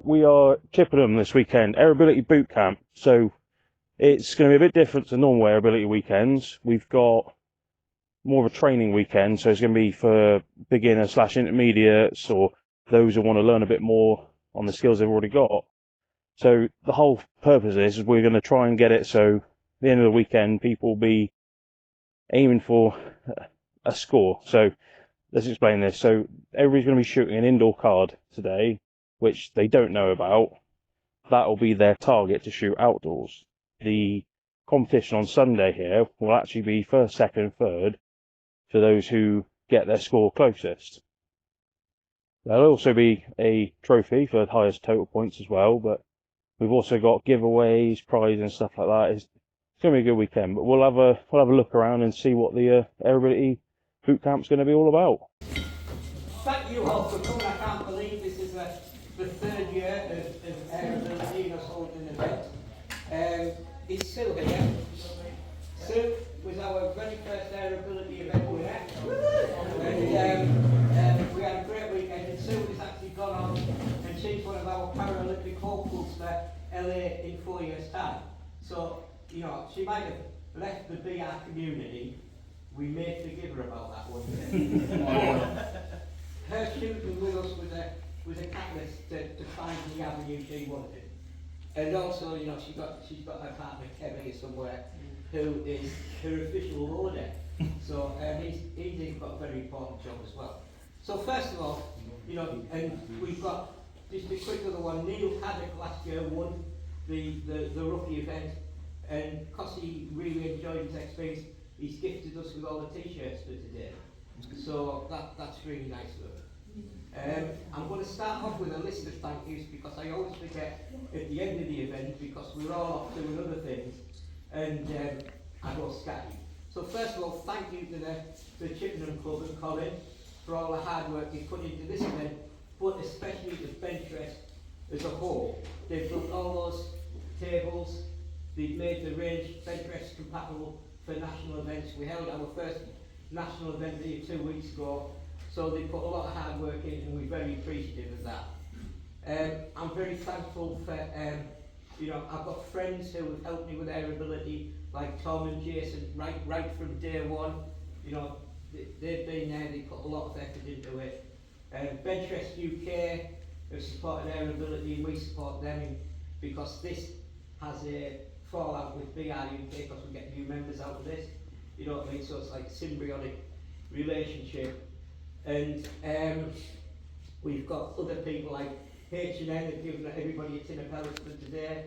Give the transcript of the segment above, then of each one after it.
we are Chippenham this weekend, AirAbilty Bootcamp. So it's going to be a bit different to normal AirAbilty weekends. We've got more of a training weekend, so it's going to be for beginner/intermediates or those who want to learn a bit more on the skills they've already got. So the whole purpose of this is we're going to try and get it so at the end of the weekend people will be aiming for a score. So let's explain this. So everybody's going to be shooting an indoor card today, which they don't know about. That will be their target to shoot outdoors. The competition on Sunday here will actually be first, second, third for those who get their score closest. There'll also be a trophy for the highest total points as well, but we've also got giveaways, prizes and stuff like that. It's going to be a good weekend, but we'll have a look around and see what the AirAbilty Bootcamp's going to be all about. Thank you all for coming. I can't believe this is the third year of AirAbilty us holding an event. It's Sue here. Sue was our very first AirAbilty event we had. And we had a great weekend, and Sue has actually gone on and she's one of our Paralympic hopefuls for LA in 4 years' time. So, you know, she might have left the BR community. We may forgive her about that one day. Her shooting with us was a catalyst to find the avenue she wanted. And also, you know, she's got her partner Kevin here somewhere, who is her official loader. So he's got a very important job as well. So first of all, you know, and we've got just a quick other one. Neil Haddock last year won the rookie event, and because he really enjoyed his experience, he's gifted us with all the t-shirts for today. So that's really nice of him. I'm going to start off with a list of thank yous because I always forget at the end of the event because we're all off doing other things and I go scatty. So first of all, thank you to the Chippenham Club and Colin for all the hard work you've put into this event, but especially the bench rest as a whole. They've done all those tables, they've made the range bench rest compatible for national events. We held our first national event here 2 weeks ago, so they put a lot of hard work in and we're very appreciative of that. I'm very thankful for, you know, I've got friends who have helped me with AirAbilty, like Tom and Jason, right from day one. You know, they've been there, they put a lot of effort into it. Bench-Rest UK have supported AirAbilty and we support them because this has a fallout with BR UK because we get new members out of this. You know what I mean? So it's like a symbiotic relationship. And we've got other people like H&N have given everybody a tin of pellets for today.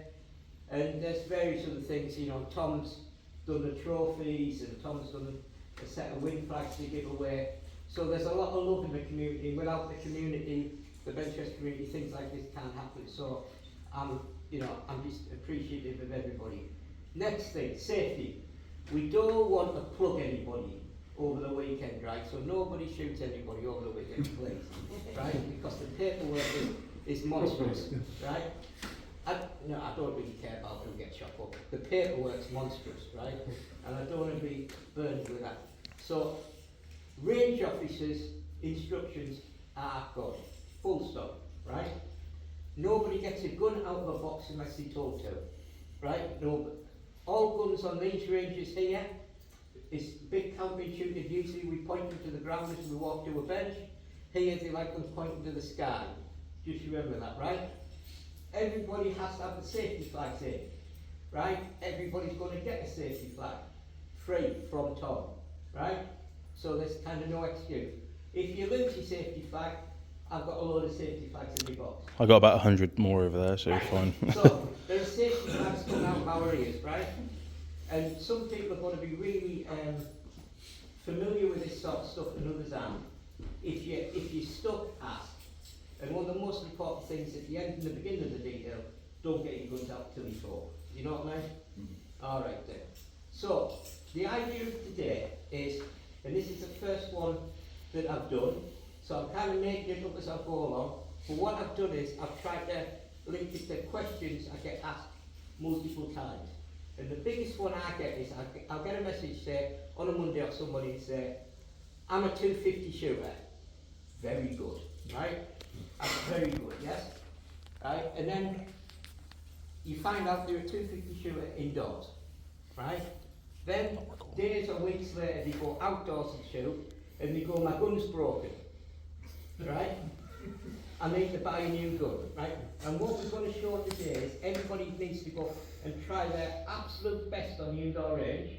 And there's various other things, you know, Tom's done the trophies and Tom's done a set of win flags to give away. So there's a lot of love in the community. Without the community, the bench-rest community, things like this can't happen. So I'm just appreciative of everybody. Next thing, safety. We don't want to plug anybody over the weekend, right? So nobody shoots anybody over the weekend, please, right? Because the paperwork is monstrous, right? I don't really care about who gets shot up. The paperwork's monstrous, right? And I don't want to be burned with that. So, range officers' instructions are good, full stop, right? Nobody gets a gun out of a box unless they're told to, right? No, all guns on these ranges here is big camping shooters. Usually we point them to the ground as we walk to a bench. Here they like them pointing to the sky. Just remember that, right? Everybody has to have the safety flags in, right? Everybody's going to get a safety flag, free from Tom, right? So there's kind of no excuse. If you lose your safety flag, I've got a load of safety flags in my box. I got about 100 more over there, so you're fine. So there's safety flags coming out of our ears, right? And some people are going to be really familiar with this sort of stuff and others aren't. If you're stuck, ask. And one of the most important things at the end and the beginning of the detail, don't get your guns out till you talk. You know what I mean? Mm-hmm. All right then. So the idea of today is, and this is the first one that I've done, so I'm kind of making it up as I go along, but what I've done is I've tried to link it to questions I get asked multiple times. And the biggest one I get is I'll get a message say on a Monday or somebody and say, I'm a 250 shooter. Very good, right? That's very good, yes? right? And then you find out they're a 250 shooter indoors, right? Then days or weeks later they go outdoors and shoot, and they go, my gun's broken, right? I need to buy a new gun, right? And what we're going to show today is everybody needs to go and try their absolute best on the indoor range,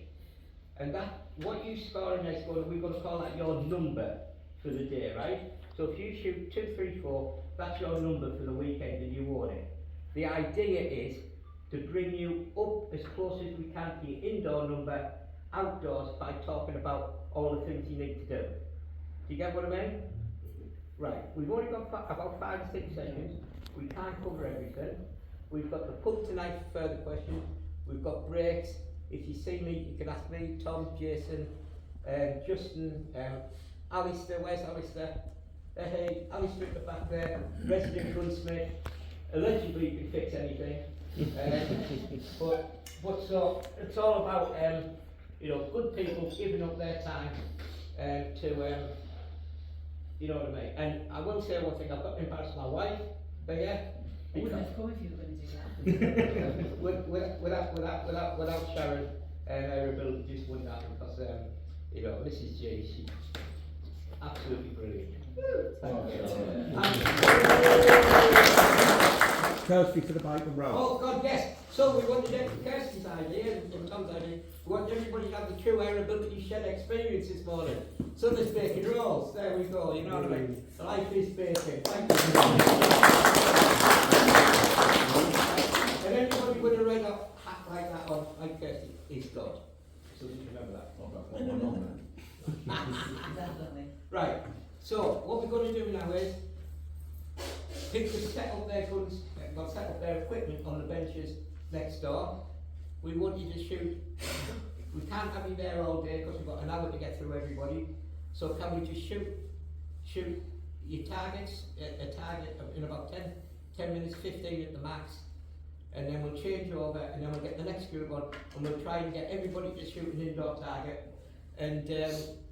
and that, what you score in this gun, we're going to call that your number for the day, right? So if you shoot 2, 3, 4, that's your number for the weekend and you own it. The idea is to bring you up as close as we can to your indoor number outdoors by talking about all the things you need to do. Do you get what I mean? Right, we've only got about 5 or 6 seconds. We can't cover everything. We've got the pub tonight for further questions. We've got breaks. If you see me, you can ask me, Tom, Jason, Justin, Alistair. Where's Alistair? Hey, Alistair at the back there, resident gunsmith. Allegedly, you can fix anything. But so it's all about you know, good people giving up their time to you know what I mean. And I will say one thing: I've got to embarrass my wife, but yeah. I wouldn't have come if you were going to do that. without Sharon and Airabilty just wouldn't happen, because you know, Mrs. G, she's absolutely brilliant. Kirsty for the bike and roll. Oh God, yes. So we wanted to Kirsty's idea and Tom's idea. We want everybody to have the true Airabilty shed experience this morning. So there's bacon rolls. There we go. You know what I mean? Life is bacon. Thank you. And anybody with a red hat like that on, like Kirsty, is God. So just remember that. Definitely. Right. So what we're going to do now is people set up their guns, set up their equipment on the benches next door. We want you to shoot. We can't have you there all day because we've got an hour to get through everybody. So can we just shoot your targets, a target in about 10 minutes, 15 at the max, and then we'll change over, and then we'll get the next group on, and we'll try and get everybody to shoot an indoor target. And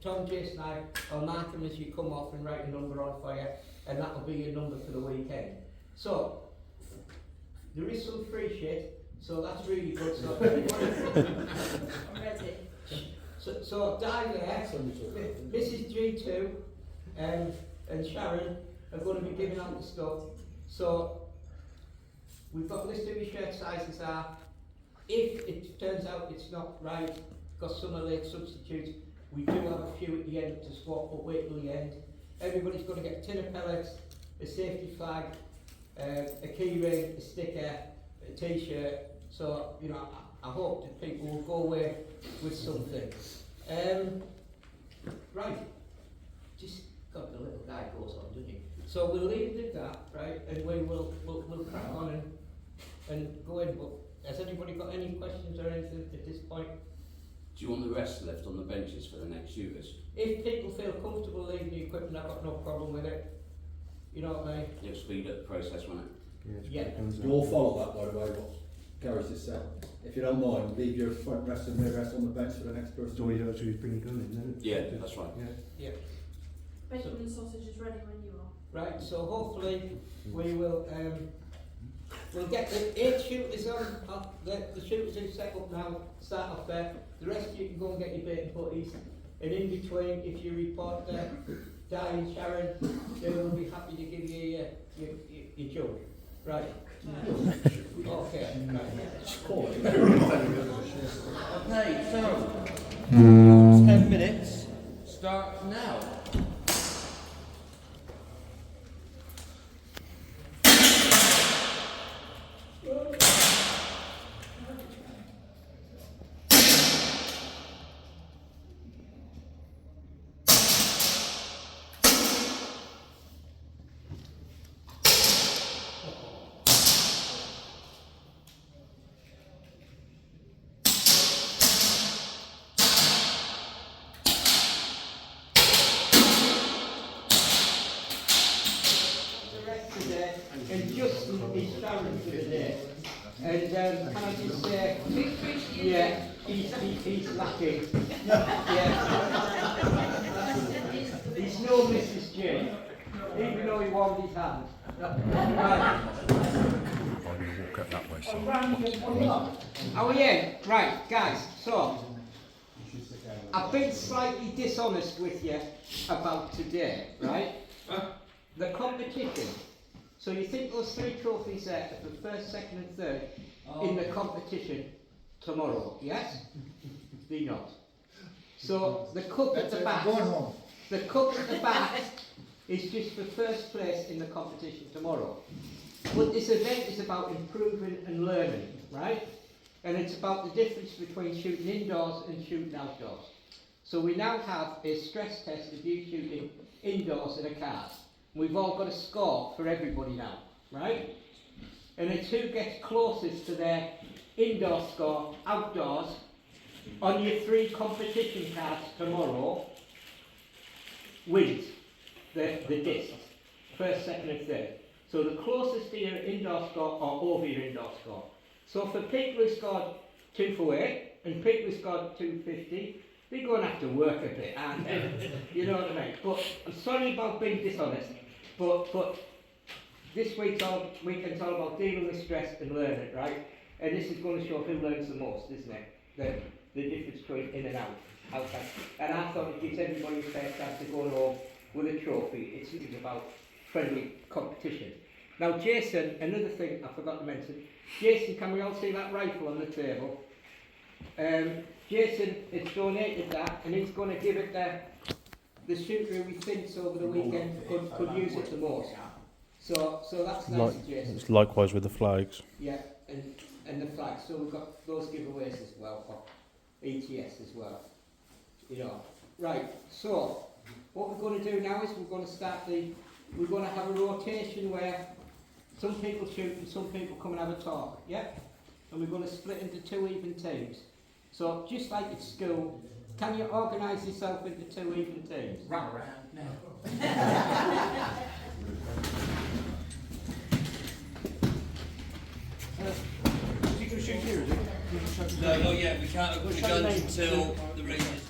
Tom, Jason, and I will mark them as you come off and write a number on for you, and that will be your number for the weekend. So there is some free shit, so that's really good. So I'm ready. So Di there, Mrs. G2, and Sharon are going to be giving out the stuff. So we've got a list of your shirt sizes are. If it turns out it's not right, because some are late substitutes, we do have a few at the end to swap, but wait till the end. Everybody's going to get a tin of pellets, a safety flag, a key ring, a sticker, a t-shirt. So, you know, I hope that people will go away with something. Right, just got the little guy goes on, doesn't he? So we'll leave it at that, right, and we'll crack on and go in. But has anybody got any questions or anything at this point? Do you want the rest left on the benches for the next shooters? If people feel comfortable leaving the equipment, I've got no problem with it. You know what I mean? It'll speed up the process, won't it? Yeah. You all follow that, by the way, what Gareth has said. If you don't mind, leave your front rest and rear rest on the bench for the next person. So all you have to do is bring your gun in, then? Yeah, that's right. Yeah. Bacon and sausage is ready when you are. Right, so hopefully we will we'll get the 8 shooters on, the shooters who set up now, start off there. The rest of you can go and get your bacon putties. And in between, if you report Di and Sharon, they will be happy to give you your jug. Right? Okay, right. Okay, so 10 minutes start now. And Justin is Sharon for the day. And can I just say, yeah, he's lucky. Yeah. He's no Mrs. J. Even though know he warmed his hands. Right. Walk up that way, so. How are you? Right, guys, so I've been slightly dishonest with you about today, right? The competition. So you think those 3 trophies there are for first, second and third in the competition tomorrow, yes? They're not. So the cup at the back, the cup at the back is just for first place in the competition tomorrow. But this event is about improving and learning, right? And it's about the difference between shooting indoors and shooting outdoors. So we now have a stress test of you shooting indoors in a card. We've all got a score for everybody now, right? And it's who gets closest to their indoor score outdoors on your 3 competition cards tomorrow wins the disc, first, second and third. So the closest to your indoor score or over your indoor score. So for people who scored 248 and people who scored 250, they're going to have to work a bit, aren't they? You know what I mean? But I'm sorry about being dishonest, but this weekend's all about dealing with stress and learning, right? And this is going to show who learns the most, isn't it? The difference between in and out, outside. And I thought it gives everybody a fair chance to go home with a trophy. It's about friendly competition. Now Jason, another thing I forgot to mention, Jason, can we all see that rifle on the table? Jason has donated that and he's going to give it the shooter who he thinks over the weekend could use it the most. So that's nice, Jason. It's likewise with the flags. Yeah, and the flags. So we've got those giveaways as well, or ETS as well. You know. Right, so what we're going to do now is we're going to have a rotation where some people shoot and some people come and have a talk, yeah? And we're going to split into 2 even teams. So just like at school, can you organise yourself into 2 even teams? Run around now. You can shoot here, is it? No, not yet. We can't open the guns until the race is.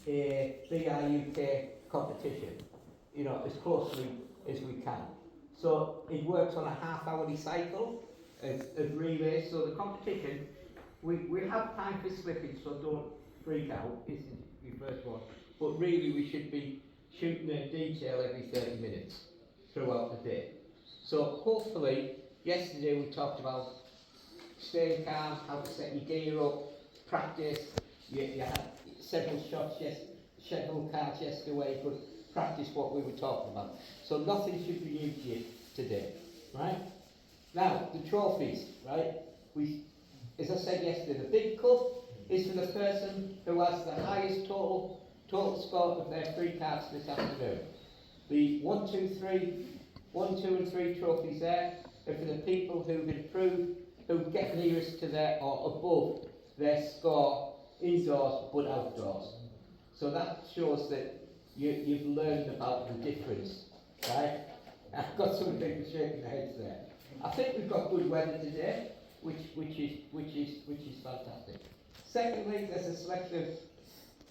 A BRUK competition, you know, as closely as we can. So it works on a half-hourly cycle of relays. So the competition, we have time for slippage, so don't freak out. This is your first one. But really, we should be shooting a detail every 30 minutes throughout the day. So hopefully, yesterday we talked about staying calm, how to set your gear up, practice. You had several shots, several cards yesterday where you could practice what we were talking about. So nothing should be new to you today, right? Now, the trophies, right? As I said yesterday, the big cup is for the person who has the highest total score of their 3 cards this afternoon. The 1, 2, and 3 trophies there are for the people who've improved, who get nearest to their or above their score indoors but outdoors. So that shows that you've learned about the difference, right? I've got some people shaking their heads there. I think we've got good weather today, which is fantastic. Secondly, there's a selection of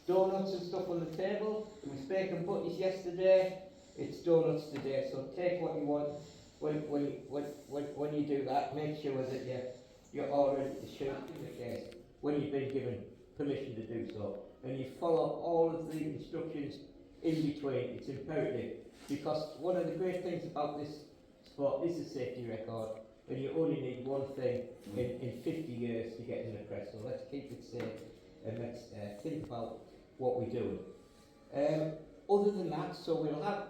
donuts and stuff on the table. It was bacon butties yesterday. It's donuts today. So take what you want. When you do that, make sure that you're already to shoot in the case when you've been given permission to do so, and you follow all of the instructions in between. It's imperative, because one of the great things about this sport is the safety record, and you only need one thing in 50 years to get in the press. So let's keep it safe, and let's think about what we're doing. Other than that, so we'll have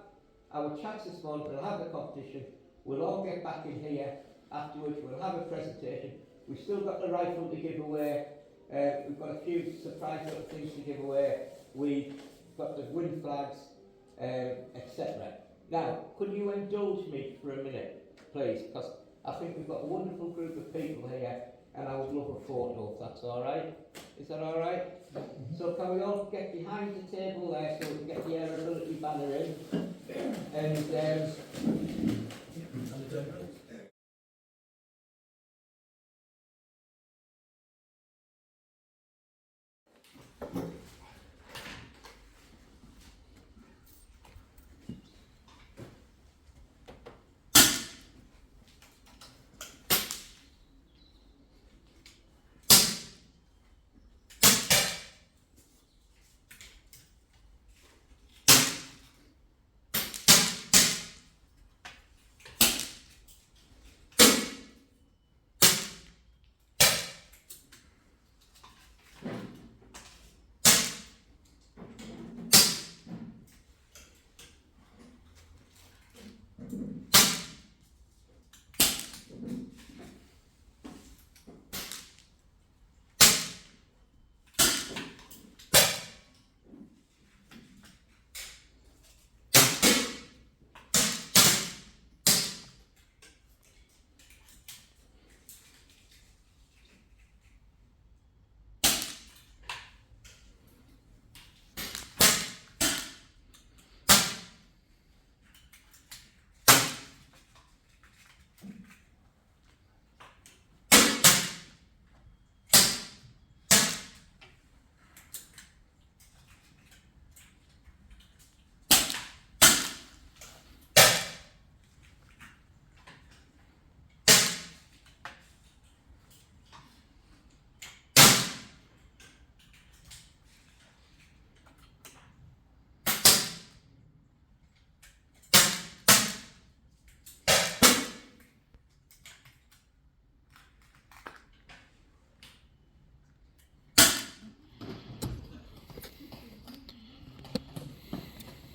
our chats this morning, we'll have the competition, we'll all get back in here afterwards, we'll have a presentation. We've still got the rifle to give away, we've got a few surprise little things to give away, we've got the win flags, etc. Now, could you indulge me for a minute, please, because I think we've got a wonderful group of people here, and I would love a photo, if that's all right. Is that all right? So can we all get behind the table there so we can get the AirAbility banner in? And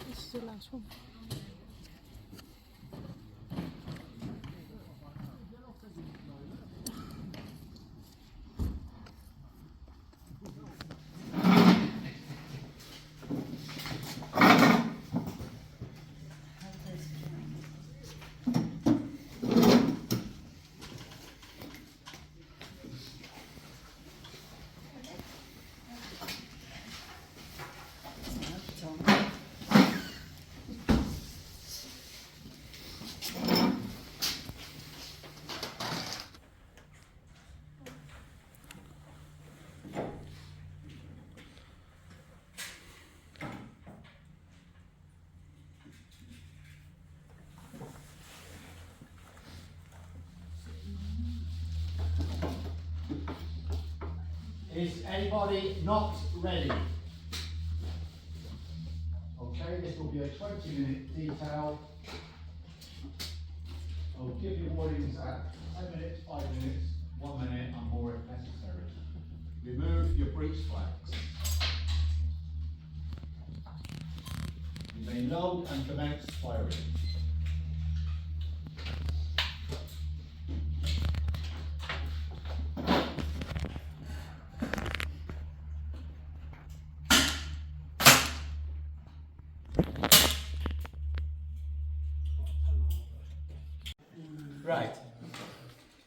This is the last one. Is anybody not ready? Okay, this will be a 20-minute detail. I'll give you warnings at 10 minutes, 5 minutes, 1 minute and more if necessary. Remove your breech flags. You may load and commence firing. right,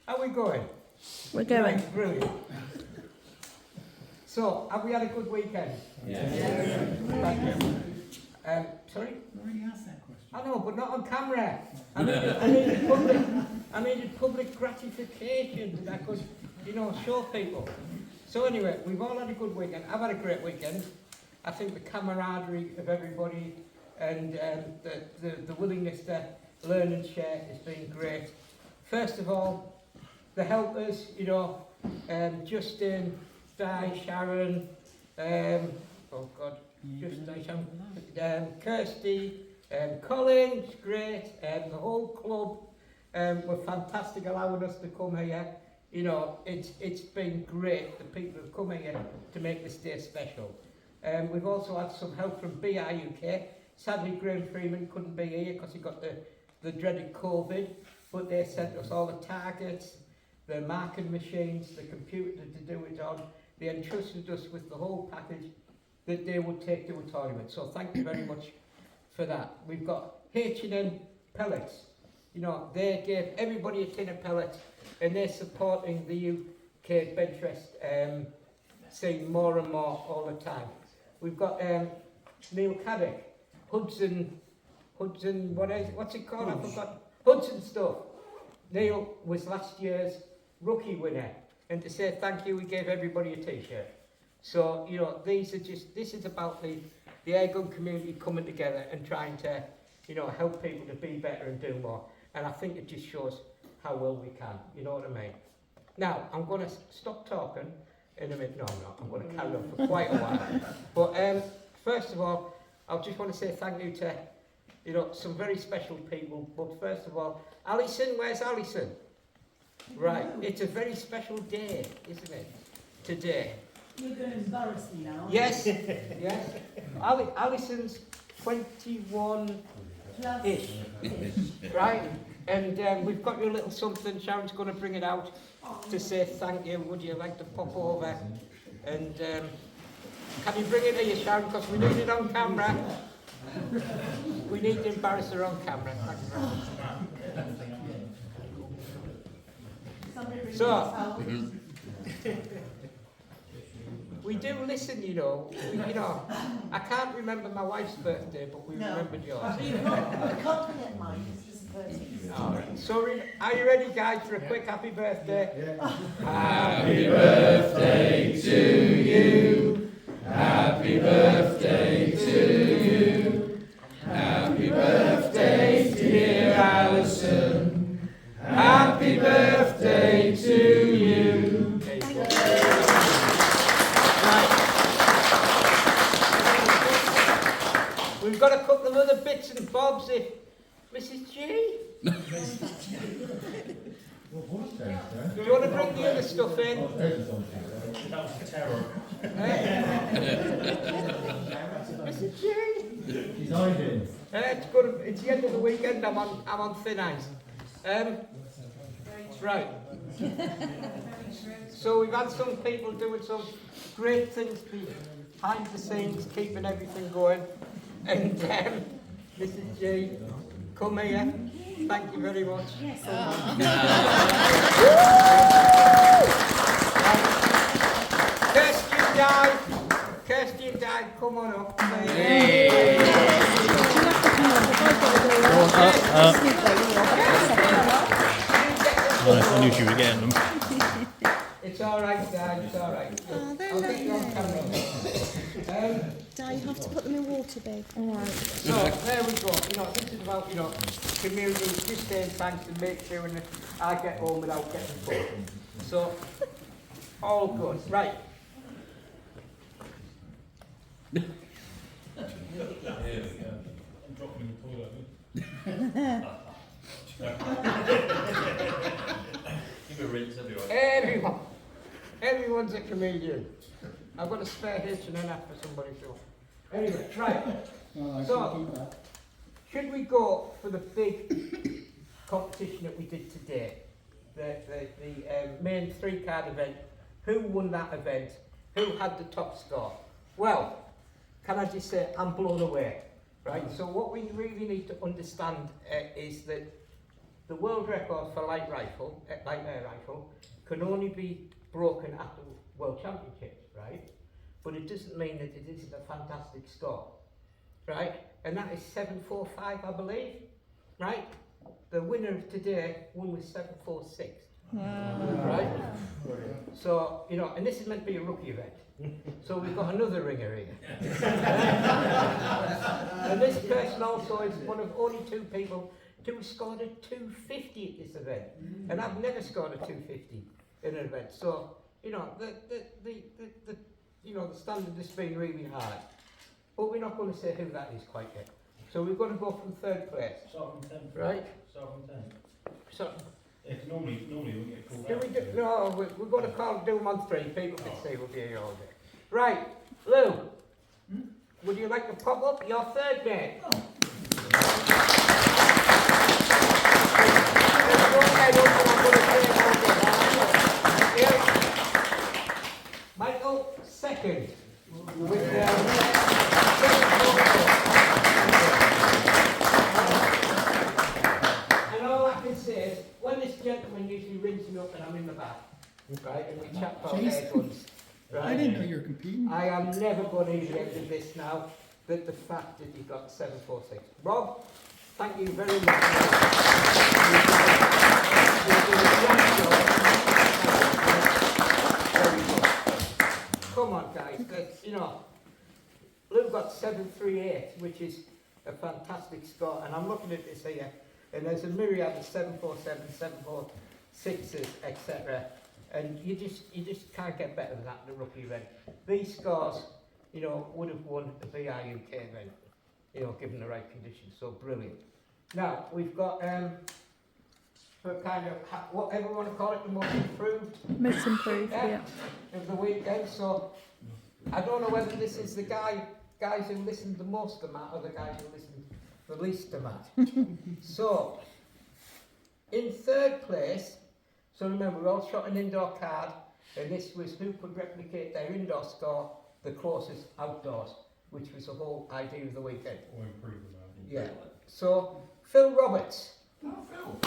how are we going? We're going. Right, brilliant. So, have we had a good weekend? Yeah. Thank you. Sorry? I know, but not on camera. I needed public gratification that I could, show people. So anyway, we've all had a good weekend. I've had a great weekend. I think the camaraderie of everybody and the willingness to learn and share has been great. First of all, the helpers, Justin, Di, Sharon, Kirsty, Colin, great, the whole club were fantastic allowing us to come here. It's been great, the people who've come here to make this day special. We've also had some help from BI UK. Sadly, Graham Freeman couldn't be here because he got the dreaded COVID, but they sent us all the targets, the marking machines, the computer to do it on. They entrusted us with the whole package that they would take to a tournament. So thank you very much for that. We've got H&M pellets. They gave everybody a tin of pellets, and they're supporting the UK bench rest scene more and more all the time. We've got Neil Caddick, Hudson, what's it called? I forgot. Hudson stuff. Neil was last year's rookie winner, and to say thank you, we gave everybody a t-shirt. So, this is about the airgun community coming together and trying to, help people to be better and do more. And I think it just shows how well we can, you know what I mean? Now, I'm going to stop talking in a minute. No, I'm not. I'm going to carry on for quite a while. But first of all, I just want to say thank you to, some very special people. But first of all, Alison, where's Alison? Right, it's a very special day, isn't it? Today. You're going to embarrass me now. Yes, yes. Alison's 21-ish, right? And we've got you a little something. Sharon's going to bring it out to say thank you. Would you like to pop over? And can you bring it here, Sharon? Because we need it on camera. We need to embarrass her on camera. Thank you very much. So, we do listen, I can't remember my wife's birthday, but we remembered yours. I can't forget mine, it's just 30. Alright, so are you ready, guys, for a quick happy birthday? Yeah. Happy birthday to you. Happy birthday to you. Happy birthday, dear Alison. Happy birthday to you. We've got a couple of other bits and bobs. If Mrs. G, do you want to bring the other stuff in? That was terror. Mrs. G, She's hiding. it's good. It's the end of the weekend. I'm on thin ice. Right. So we've had some people doing some great things behind the scenes, keeping everything going. And Mrs. G, come here. Thank you very much. Kirsty and Di, come on up. I knew she was getting them. It's all right, Di, it's all right. Oh, they're I'll get you on lovely. camera. Dad, you have to put them in water, babe. Alright. So there we go. This is about community, just saying thanks and make sure that I get home without getting full. So all good, right? There we go. I'm dropping in the toilet. Give a rinse everyone. Everyone's a comedian. I've got a spare H&M app for somebody too. Anyway, right. So, should we go for the big competition that we did today? The main 3-card event. Who won that event? Who had the top score? Well, can I just say I'm blown away, right? So what we really need to understand is that the world record for light air rifle can only be broken at the World Championships, right? but it doesn't mean that it isn't a fantastic score, right? And that is 7.45, I believe, right? The winner of today won with 7.46, right? So, you know, and this is meant to be a rookie event. So we've got another ringer here. And this person also is one of only 2 people to have scored a 250 at this event. And I've never scored a 250 in an event. So, you know, the standard has been really hard. But we're not going to say who that is quite yet. So we're going to go from 3rd place. Start from 10th. Right? Start from 10th. So, It's normally we get called do out. we do, no, we're going to do them on 3. People can see we'll be here all day. Right, Lou, would you like to pop up your 3rd mate? Michael, 2nd. With, and all I can say is, when this gentleman usually rings me up and I'm in the back, right, and we chat about air guns, right? I didn't know you were competing. I am never going to even into this now, that the fact that you got 7.46. Rob, thank you very much. Come on, guys, you know, Luke got 7.38, which is a fantastic score, and I'm looking at this here, and there's a myriad of 7.47, 7.46s, etc. And you just can't get better than that in a rookie event. These scores, you know, would have won a BRUK event, you know, given the right conditions. So brilliant. Now we've got for kind of whatever you want to call it, the most improved Most improved, yeah. of the weekend. So I don't know whether this is the guys who listened the most to Matt or the guys who listened the least to Matt. So in 3rd place. So remember, we all shot an indoor card, and this was who could replicate their indoor score the closest outdoors, which was the whole idea of the weekend. Or improve that. Yeah. So, Phil Roberts. Oh, Phil.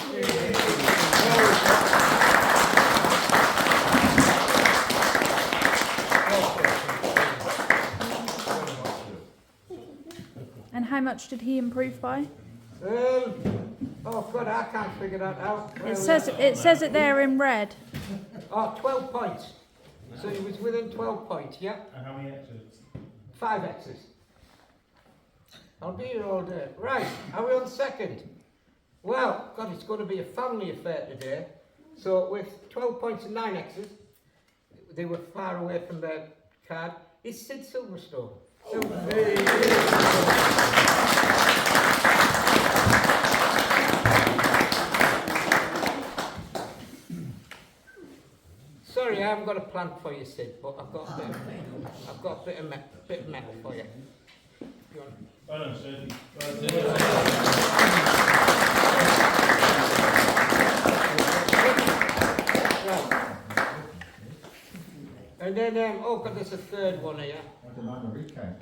And how much did he improve by? Oh God, I can't figure that out. It says it there in red. Oh, 12 points. So he was within 12 points, yeah? And how many exits? 5 X's. I'll be here all day. Right, are we on 2nd? Well, God, it's going to be a family affair today. So with 12 points and 9 X's, they were far away from their card. It's Sid Silverstone. Sorry, I haven't got a plan for you, Sid, but I've got a bit of metal for you. You want? Oh no, Sid. Right. And then, oh God, there's a 3rd one here. I demand a recount.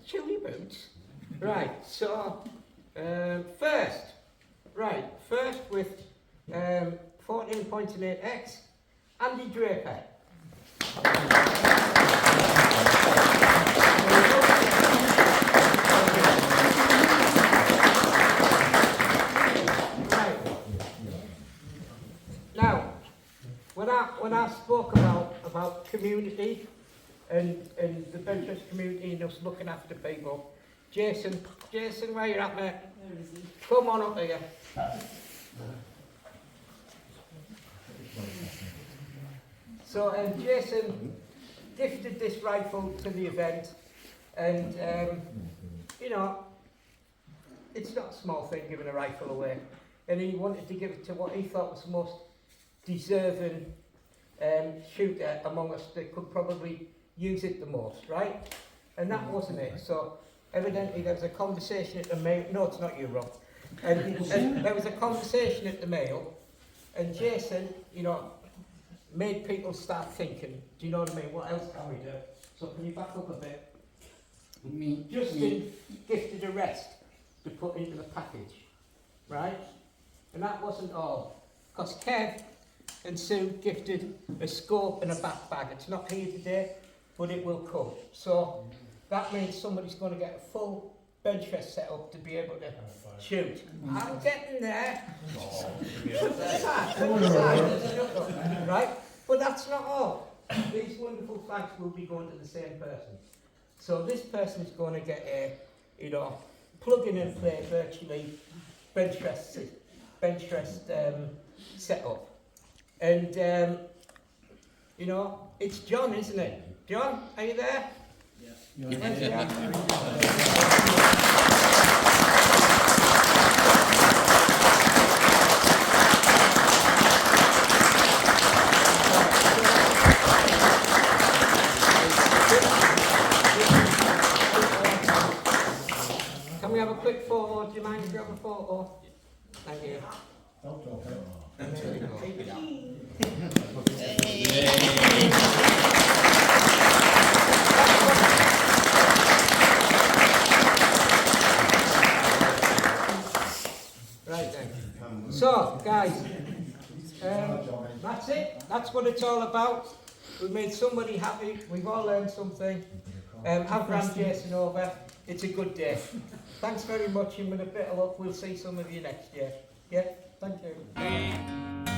Chili boots. Right, so, first with 14 points in 8X, Andy Draper. Right. Now, when I spoke about community and the bench community and us looking after people, Jason, where you at, mate? Where is he? Come on up here. So Jason gifted this rifle to the event, and you know, it's not a small thing giving a rifle away, and he wanted to give it to what he thought was the most deserving shooter among us that could probably use it the most, right? And that wasn't it. So evidently there was a conversation at the mail. No, it's not you, Rob. And there was a conversation at the mail, and Jason, you know, made people start thinking. Do you know what I mean? What else can we do? So can you back up a bit? Justin gifted a rest to put into the package, right? And that wasn't all, because Kev and Sue gifted a scope and a backpack. It's not here today, but it will come. So that means somebody's going to get a full bench rest set up to be able to shoot. I'm getting there. Right? But that's not all. These wonderful flags will be going to the same person. So this person is going to get a, plug in and play virtually bench rest setup. And, it's John, isn't it? John, are you there? Yeah. Can we have a quick photo? Do you mind if we have a photo? Thank you. There we go. Keep it up. Right then. So, guys, that's it. That's what it's all about. We've made somebody happy. We've all learned something. I've ran Jason over. It's a good day. Thanks very much, and with a bit of luck, we'll see some of you next year. Yeah, thank you.